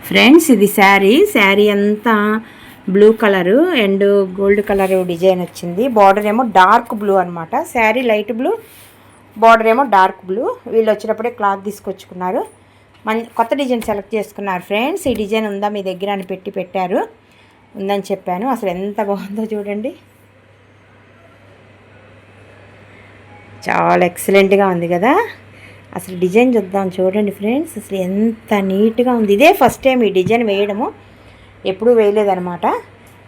Friends ఇది శారీ అంతా blue colour and gold colour design వచ్చింది. బార్డర్ ఏమో డార్క్ బ్లూ అనమాట. శారీ లైట్ బ్లూ, బార్డర్ ఏమో డార్క్ బ్లూ. వీళ్ళు వచ్చినప్పుడే క్లాత్ తీసుకొచ్చుకున్నారు. కొత్త డిజైన్ సెలెక్ట్ చేసుకున్నారు ఫ్రెండ్స్. ఈ డిజైన్ ఉందా మీ దగ్గర అని పెట్టారు. ఉందని చెప్పాను. అసలు ఎంత బాగుందో చూడండి, చాలా ఎక్సలెంట్గా ఉంది కదా. అసలు డిజైన్ చూద్దాం చూడండి ఫ్రెండ్స్. అసలు ఎంత నీట్గా ఉంది. ఇదే ఫస్ట్ టైం ఈ డిజైన్ వేయడము, ఎప్పుడూ వేయలేదనమాట.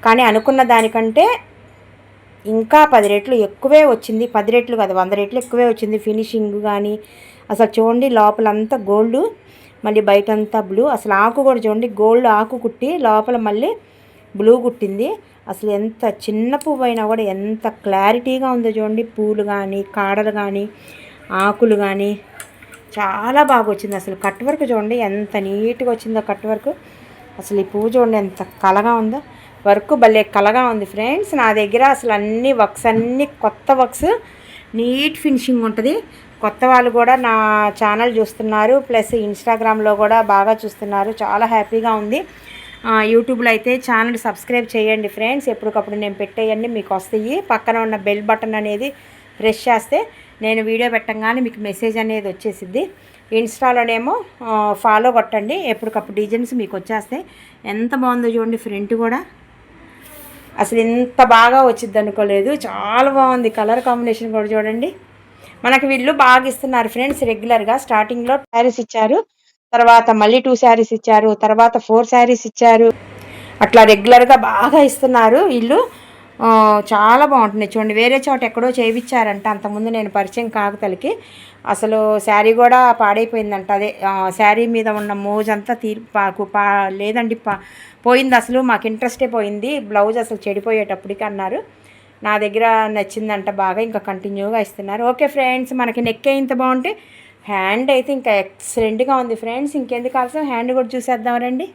కానీ అనుకున్న దానికంటే ఇంకా 10 రెట్లు ఎక్కువే వచ్చింది. 10 రెట్లు కదా, 100 రెట్లు ఎక్కువే వచ్చింది ఫినిషింగ్ కానీ. అసలు చూడండి లోపలంతా గోల్డ్, మళ్ళీ బయటంతా బ్లూ. అసలు ఆకు కూడా చూడండి, గోల్డ్ ఆకు కుట్టి లోపల మళ్ళీ బ్లూ కుట్టింది. అసలు ఎంత చిన్న పువ్వు అయినా కూడా ఎంత క్లారిటీగా ఉందో చూడండి. పూలు కానీ, కాడలు కానీ, ఆకులు కానీ చాలా బాగా వచ్చింది. అసలు కట్ వర్క్ చూడండి ఎంత నీట్గా వచ్చిందో కట్ వర్క్. అసలు ఈ పువ్వు చూడండి ఎంత కలగా ఉందో. వర్క్ భలే కలగా ఉంది ఫ్రెండ్స్. నా దగ్గర అసలు అన్ని వర్క్స్, అన్ని కొత్త వర్క్స్, నీట్ ఫినిషింగ్ ఉంటుంది. కొత్త వాళ్ళు కూడా నా ఛానల్ చూస్తున్నారు, ప్లస్ ఇన్స్టాగ్రామ్లో కూడా బాగా చూస్తున్నారు. చాలా హ్యాపీగా ఉంది. యూట్యూబ్లో అయితే ఛానల్ సబ్స్క్రైబ్ చేయండి ఫ్రెండ్స్. ఎప్పటికప్పుడు నేను పెట్టేయండి మీకు వస్తాయి. పక్కన ఉన్న బెల్ బటన్ అనేది ప్రెస్ చేస్తే నేను వీడియో పెట్టంగానే మీకు మెసేజ్ అనేది వచ్చేసిద్ది. ఇన్స్టాలోనేమో ఫాలో కొట్టండి, ఎప్పటికప్పుడు డిజైన్స్ మీకు వచ్చేస్తాయి. ఎంత బాగుందో చూడండి ఫ్రంట్ కూడా. అసలు ఇంత బాగా వచ్చింది అనుకోలేదు. చాలా బాగుంది. కలర్ కాంబినేషన్ కూడా చూడండి. మనకి వీళ్ళు బాగా ఇస్తున్నారు ఫ్రెండ్స్. రెగ్యులర్గా స్టార్టింగ్లో శారీస్ ఇచ్చారు, తర్వాత మళ్ళీ 2 శారీస్ ఇచ్చారు, తర్వాత 4 శారీస్ ఇచ్చారు. అట్లా రెగ్యులర్గా బాగా ఇస్తున్నారు వీళ్ళు. చాలా బాగుంటున్నాయి చూడండి. వేరే చోట ఎక్కడో చేయించారంట అంతకుముందు నేను పరిచయం కాకతలకి. అసలు శారీ కూడా పాడైపోయిందంట. అదే శారీ మీద ఉన్న మోజంతా లేదండి పోయింది. అసలు మాకు ఇంట్రెస్టే పోయింది. బ్లౌజ్ అసలు చెడిపోయేటప్పటికి అన్నారు. నా దగ్గర నచ్చిందంట బాగా, ఇంకా కంటిన్యూగా ఇస్తున్నారు. ఓకే ఫ్రెండ్స్, మనకి నెక్ ఇంత బాగుంటే హ్యాండ్ అయితే ఇంకా ఎక్సలెంట్గా ఉంది ఫ్రెండ్స్. ఇంకెందుకు అవసరం, హ్యాండ్ కూడా చూసేద్దాం రండి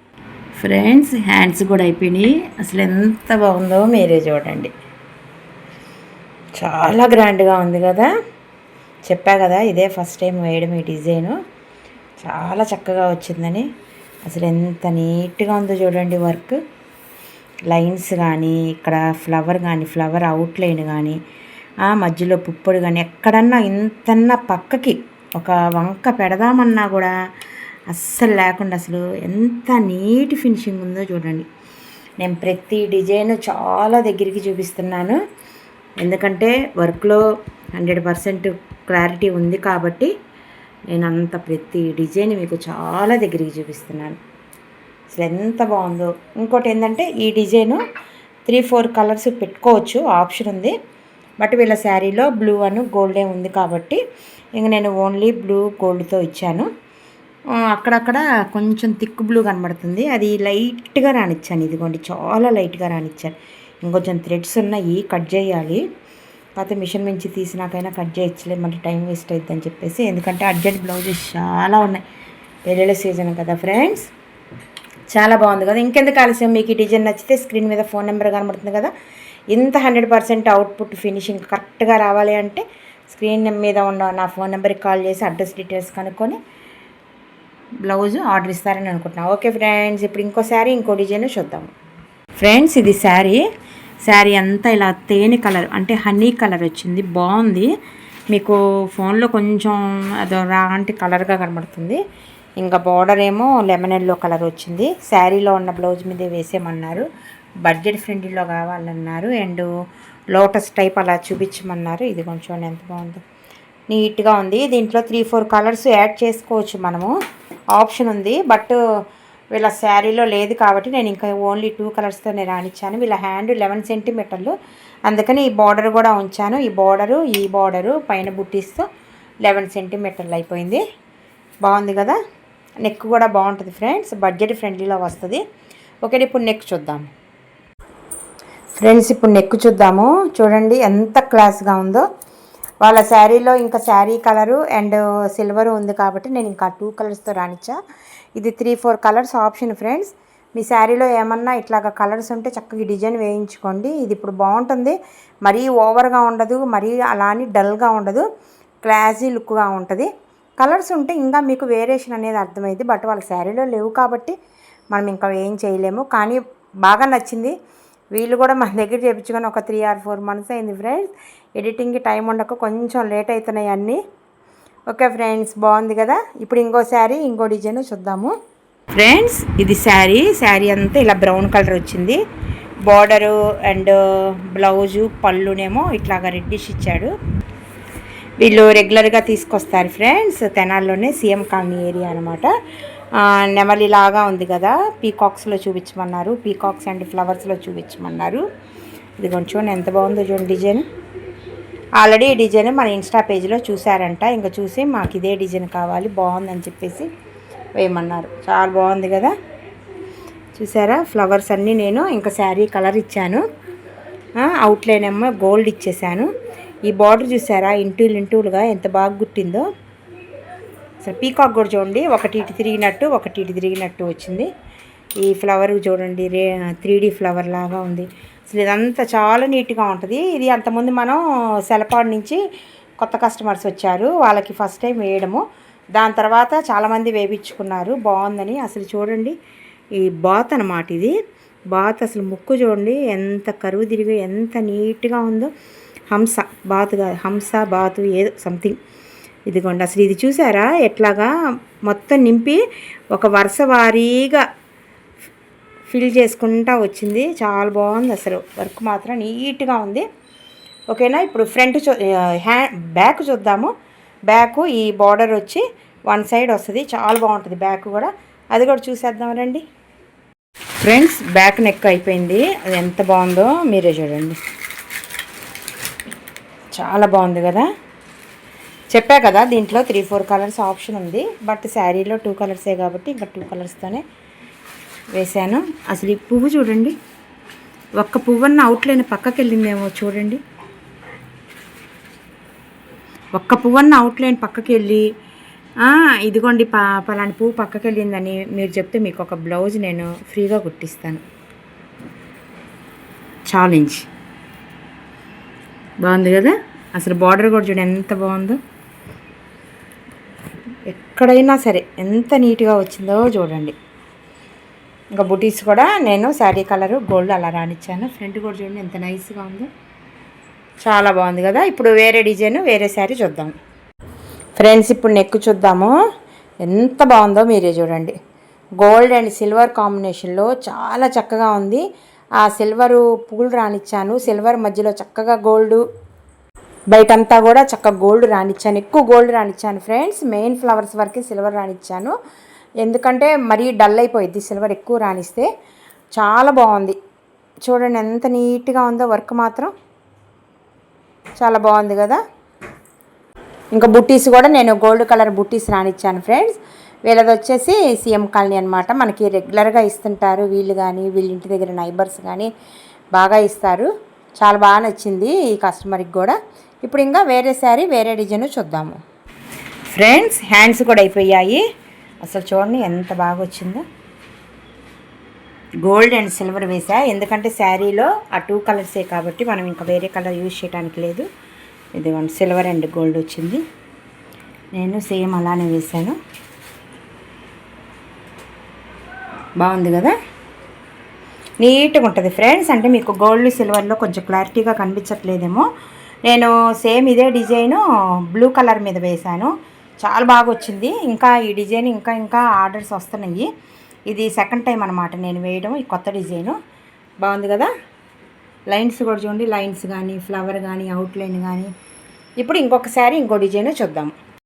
ఫ్రెండ్స్. హ్యాండ్స్ కూడా అయిపోయినాయి. అసలు ఎంత బాగుందో మీరే చూడండి. చాలా గ్రాండ్గా ఉంది కదా. చెప్పా కదా ఇదే ఫస్ట్ టైం వేయడం ఈ డిజైను. చాలా చక్కగా వచ్చిందని. అసలు ఎంత నీట్గా ఉందో చూడండి వర్క్. లైన్స్ కానీ, ఇక్కడ ఫ్లవర్ కానీ, ఫ్లవర్ అవుట్లైన్ కానీ, మధ్యలో పుప్పొడి కానీ, ఎక్కడన్నా ఇంతన్నా పక్కకి ఒక వంక పెడదామన్నా కూడా అస్సలు లేకుండా అసలు ఎంత నీట్ ఫినిషింగ్ ఉందో చూడండి. నేను ప్రతి డిజైన్ చాలా దగ్గరికి చూపిస్తున్నాను, ఎందుకంటే వర్క్లో 100% క్లారిటీ ఉంది కాబట్టి నేను అంత ప్రతి డిజైన్ మీకు చాలా దగ్గరికి చూపిస్తున్నాను. అసలు ఎంత బాగుందో. ఇంకోటి ఏంటంటే ఈ డిజైను 3-4 కలర్స్ పెట్టుకోవచ్చు, ఆప్షన్ ఉంది. బట్ వీళ్ళ శారీలో బ్లూ అను గోల్డే ఉంది కాబట్టి ఇంక నేను ఓన్లీ బ్లూ గోల్డ్తో ఇచ్చాను. అక్కడక్కడ కొంచెం థిక్ బ్లూ కనబడుతుంది, అది లైట్గా రానిచ్చాను. ఇదిగోండి చాలా లైట్గా రానిచ్చాను. ఇంకొంచెం థ్రెడ్స్ ఉన్నాయి, కట్ చేయాలి. కాకపోతే మిషన్ నుంచి తీసినాకైనా కట్ చేయొచ్చులే, మళ్ళీ టైం వేస్ట్ అవుతుందని చెప్పేసి. ఎందుకంటే అర్జెంట్ బ్లౌజెస్ చాలా ఉన్నాయి, పెళ్ళిళ్ళ సీజన్ కదా ఫ్రెండ్స్. చాలా బాగుంది కదా. ఇంకెందుకు ఆలస్యం, మీకు ఈ డిజైన్ నచ్చితే స్క్రీన్ మీద ఫోన్ నెంబర్ కనబడుతుంది కదా. ఇంత 100% అవుట్పుట్ ఫినిషింగ్ కరెక్ట్గా రావాలి అంటే స్క్రీన్ మీద ఉన్న నా ఫోన్ నెంబర్కి కాల్ చేసి అడ్రస్ డీటెయిల్స్ కనుక్కొని బ్లౌజ్ ఆర్డర్ ఇస్తారని అనుకుంటున్నాను. ఓకే ఫ్రెండ్స్, ఇప్పుడు ఇంకో శారీ ఇంకో డిజైన్ చూద్దాము ఫ్రెండ్స్. ఇది శారీ అంతా ఇలా తేనె కలర్ అంటే హనీ కలర్ వచ్చింది, బాగుంది. మీకు ఫోన్లో కొంచెం అదో రాంటి కలర్గా కనబడుతుంది. ఇంకా బార్డర్ ఏమో లెమన్ ఎల్లో కలర్ వచ్చింది. శారీలో ఉన్న బ్లౌజ్ మీదే వేసేయమన్నారు. బడ్జెట్ ఫ్రెండ్లీలో కావాలన్నారు అండ్ లోటస్ టైప్ అలా చూపించమన్నారు. ఇది కొంచెం ఎంత బాగుందో, నీట్గా ఉంది. దీంట్లో 3-4 కలర్స్ యాడ్ చేసుకోవచ్చు మనము, ఆప్షన్ ఉంది. బట్ వీళ్ళ శారీలో లేదు కాబట్టి నేను ఇంకా ఓన్లీ 2 కలర్స్తోనే రానిచ్చాను. వీళ్ళ హ్యాండ్ 11 సెంటీమీటర్లు, అందుకని ఈ బార్డర్ కూడా ఉంచాను. ఈ బార్డరు పైన బుట్టీస్తో 11 సెంటీమీటర్లు అయిపోయింది. బాగుంది కదా. నెక్ కూడా బాగుంటుంది ఫ్రెండ్స్, బడ్జెట్ ఫ్రెండ్లీలో వస్తుంది. ఓకే, ఇప్పుడు నెక్ చూద్దాం ఫ్రెండ్స్. ఇప్పుడు నెక్ చూద్దాము. చూడండి ఎంత క్లాస్గా ఉందో. వాళ్ళ శారీలో ఇంకా శారీ కలరు అండ్ సిల్వర్ ఉంది కాబట్టి నేను ఇంకా 2 కలర్స్తో రానిచ్చా. ఇది 3-4 కలర్స్ ఆప్షన్ ఫ్రెండ్స్. మీ శారీలో ఏమన్నా ఇట్లాగా కలర్స్ ఉంటే చక్కగా డిజైన్ వేయించుకోండి. ఇది ఇప్పుడు బాగుంటుంది, మరీ ఓవర్గా ఉండదు, మరీ అలా అని డల్గా ఉండదు, క్లాసీ లుక్గా ఉంటుంది. కలర్స్ ఉంటే ఇంకా మీకు వేరియేషన్ అనేది అర్థమైంది. బట్ వాళ్ళ శారీలో లేవు కాబట్టి మనం ఇంకా ఏం చేయలేము. కానీ బాగా నచ్చింది. వీళ్ళు కూడా మన దగ్గర చేయించుకొని ఒక 3 or 4 months అయింది ఫ్రెండ్స్. ఎడిటింగ్కి టైం ఉండక కొంచెం లేట్ అవుతున్నాయి అన్నీ. ఓకే ఫ్రెండ్స్, బాగుంది కదా. ఇప్పుడు ఇంకో శారీ ఇంకో డిజైన్ చూద్దాము ఫ్రెండ్స్. ఇది శారీ అంతా ఇలా బ్రౌన్ కలర్ వచ్చింది. బార్డరు అండ్ బ్లౌజు పళ్ళునేమో ఇట్లాగా రెడ్డిష్ ఇచ్చాడు. వీళ్ళు రెగ్యులర్గా తీసుకొస్తారు ఫ్రెండ్స్. తెనాల్లోనే సీఎం కాలనీ ఏరియా అనమాట. నెమలిలాగా ఉంది కదా, పీకాక్స్లో చూపించమన్నారు. Peacocks and ఫ్లవర్స్లో చూపించమన్నారు. ఇది కొంచెం ఎంత బాగుందో చూడండి డిజైన్. ఆల్రెడీ ఈ డిజైన్ మన ఇన్స్టా పేజ్లో చూసారంట. ఇంకా చూసి మాకు ఇదే డిజైన్ కావాలి, బాగుందని చెప్పేసి వేయమన్నారు. చాలా బాగుంది కదా, చూసారా ఫ్లవర్స్ అన్నీ. నేను ఇంకా శారీ కలర్ ఇచ్చాను, అవుట్లైన్ ఏమో గోల్డ్ ఇచ్చేసాను. ఈ బార్డర్ చూసారా, ఇంటూలుగా ఎంత బాగా గుట్టిందో. అసలు పీకాక్ కూడా చూడండి, ఒకటి ఇటు తిరిగినట్టు ఒకటి ఇటు తిరిగినట్టు వచ్చింది. ఈ ఫ్లవర్ చూడండి, 3D ఫ్లవర్ లాగా ఉంది. అసలు ఇదంతా చాలా నీట్గా ఉంటుంది. ఇది అంతకుముందు మనం సెలపాడు నుంచి కొత్త కస్టమర్స్ వచ్చారు, వాళ్ళకి ఫస్ట్ టైం వేయడము. దాని తర్వాత చాలామంది వేయించుకున్నారు బాగుందని. అసలు చూడండి, ఈ బాత్ అన్నమాట ఇది. బాత్ అసలు ముక్కు చూడండి ఎంత కరువు తిరిగి ఎంత నీట్గా ఉందో. హంస బాతు కాదు, హంస బాతు ఏదో సంథింగ్. ఇదిగోండి, అసలు ఇది చూసారా ఎట్లాగా మొత్తం నింపి ఒక వరుస వారీగా ఫిల్ చేసుకుంటా వచ్చింది. చాలా బాగుంది అసలు, వర్క్ మాత్రం నీట్గా ఉంది. ఓకేనా, ఇప్పుడు ఫ్రంట్ బ్యాక్ చూద్దాము. బ్యాక్ ఈ బార్డర్ వచ్చి వన్ సైడ్ వస్తుంది, చాలా బాగుంటుంది బ్యాక్ కూడా. అది కూడా చూసేద్దాం రండి ఫ్రెండ్స్. బ్యాక్ నెక్ అయిపోయింది, అది ఎంత బాగుందో మీరే చూడండి. చాలా బాగుంది కదా. చెప్పా కదా దీంట్లో 3-4 కలర్స్ ఆప్షన్ ఉంది, బట్ శారీలో 2 కలర్సే కాబట్టి ఇంకా 2 కలర్స్తోనే వేశాను. అసలు ఈ పువ్వు చూడండి, ఒక్క పువ్వన్న అవుట్లైన్ పక్కకి వెళ్ళిందేమో చూడండి. ఒక్క పువ్వన్న అవుట్లైన్ పక్కకి వెళ్ళి, ఇదిగోండి పలాని పువ్వు పక్కకి వెళ్ళిందని మీరు చెప్తే మీకు ఒక బ్లౌజ్ నేను ఫ్రీగా కుట్టిస్తాను. ఛాలెంజ్. బాగుంది కదా. అసలు బార్డర్ కూడా చూడండి ఎంత బాగుందో. ఎక్కడైనా సరే ఎంత నీట్గా వచ్చిందో చూడండి. ఇంకా బుటీస్ కూడా నేను శారీ కలరు గోల్డ్ అలా రానిచ్చాను. ఫ్రంట్ కూడా చూడండి ఎంత నైస్గా ఉందో, చాలా బాగుంది కదా. ఇప్పుడు వేరే డిజైన్ వేరే శారీ చూద్దాం ఫ్రెండ్స్. ఇప్పుడు నెక్ చూద్దాము, ఎంత బాగుందో మీరే చూడండి. గోల్డ్ అండ్ సిల్వర్ కాంబినేషన్లో చాలా చక్కగా ఉంది. ఆ సిల్వరు పూలు రానిచ్చాను, సిల్వర్ మధ్యలో చక్కగా గోల్డ్, బయటంతా కూడా చక్కగా గోల్డ్ రానిచ్చాను. ఎక్కువ గోల్డ్ రానిచ్చాను ఫ్రెండ్స్. మెయిన్ ఫ్లవర్స్ వరకే సిల్వర్ రానిచ్చాను, ఎందుకంటే మరీ డల్ అయిపోయింది సిల్వర్ ఎక్కువ రానిస్తే. చాలా బాగుంది చూడండి ఎంత నీట్గా ఉందో, వర్క్ మాత్రం చాలా బాగుంది కదా. ఇంకా బుట్టీస్ కూడా నేను గోల్డ్ కలర్ బుట్టీస్ రానిచ్చాను ఫ్రెండ్స్. వీళ్ళది వచ్చేసి సీఎం కాలనీ అనమాట. మనకి రెగ్యులర్గా ఇస్తుంటారు వీళ్ళు కానీ, వీళ్ళ ఇంటి దగ్గర నైబర్స్ కానీ బాగా ఇస్తారు. చాలా బాగా నచ్చింది ఈ కస్టమర్కి కూడా. ఇప్పుడు ఇంకా వేరే శారీ వేరే డిజైన్ చూద్దాము ఫ్రెండ్స్. హ్యాండ్స్ కూడా అయిపోయాయి. అసలు చూడండి ఎంత బాగా వచ్చిందో. గోల్డ్ అండ్ సిల్వర్ వేసా, ఎందుకంటే శారీలో ఆ 2 కలర్సే కాబట్టి మనం ఇంకా వేరే కలర్ యూజ్ చేయడానికి లేదు. ఇదిగోండి సిల్వర్ అండ్ గోల్డ్ వచ్చింది. నేను సేమ్ అలానే వేసాను. బాగుంది కదా, నీట్గా ఉంటుంది ఫ్రెండ్స్. అంటే మీకు గోల్డ్ సిల్వర్లో కొంచెం క్లారిటీగా కనిపించట్లేదేమో. నేను సేమ్ ఇదే డిజైను బ్లూ కలర్ మీద వేశాను, చాలా బాగా వచ్చింది. ఇంకా ఈ డిజైన్ ఇంకా ఆర్డర్స్ వస్తున్నాయి. ఇది సెకండ్ టైం అనమాట నేను వేయడం ఈ కొత్త డిజైను. బాగుంది కదా. లైన్స్ కూడా చూడండి, లైన్స్ కానీ ఫ్లవర్ కానీ అవుట్లైన్ కానీ. ఇప్పుడు ఇంకొక శారీ ఇంకో డిజైన్ చూద్దాం.